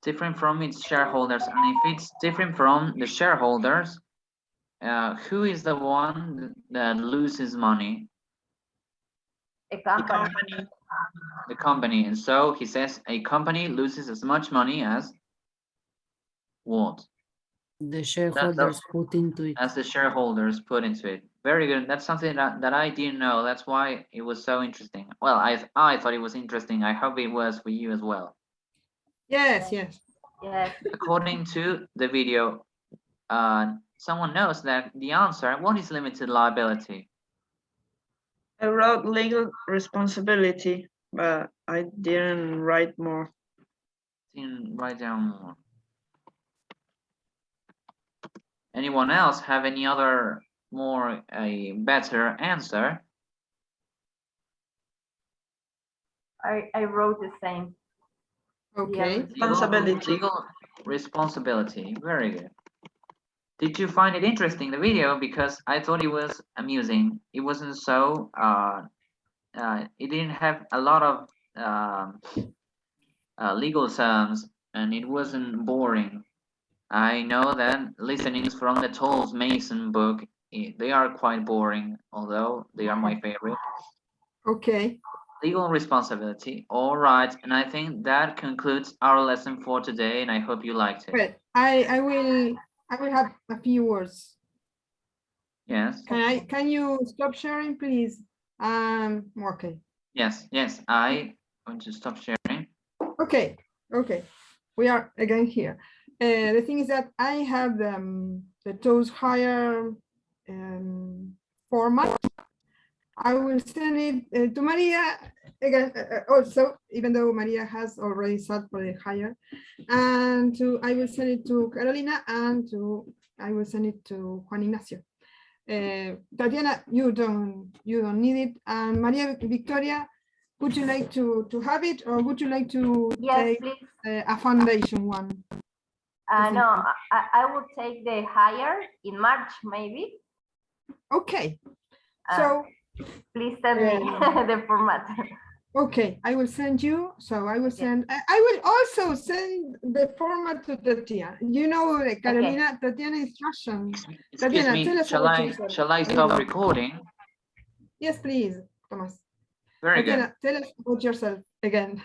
Different from its shareholders. And if it's different from the shareholders, who is the one that loses money? A The company. company. The company. And so he says a company loses as much money as what? The shareholders put into it. As the shareholders put into it. Very good. That's something that I didn't know. That's why it was so interesting. Well, I thought it was interesting. I hope it was for you as well. Yes, yes. Yes. According to the video, someone knows that the answer, what is limited liability? I wrote legal responsibility, but I didn't write more. Didn't write down more. Anyone else have any other a better answer? I wrote the same. Okay. Responsibility. Legal responsibility. Very good. Did you find it interesting, the video? Because I thought it was amusing. It wasn't so, it didn't have a lot of legal terms, and it wasn't boring. I know that listenings from the Tolles Mason book, they are quite boring, although they are my favorite. Okay. Legal responsibility. All right, and I think that concludes our lesson for today, and I hope you liked it. But I will have a few words. Yes. Can you stop sharing, please? Okay. Yes. I want to stop sharing. Okay. We are again here. The thing is that I have the Toast Higher format. I will send it to Maria again also, even though Maria has already sat for the higher, and I will send it to Carolina, and I will send it to Juan Ignacio. Tatiana, you don't need it. And Maria Victoria, would you like to have it, or would you like to Yes, take please. a foundation one? No, I would take the higher in March, maybe. Okay. So please send me the format. Okay, I will send you. So I will send. I will also send the format to Tatiana. You know, Carolina. Okay. Tatiana is Russian. Excuse Tatiana, me. tell us Shall I stop recording? Yes, please, Tomás. Very Tatiana, good. tell us about yourself again.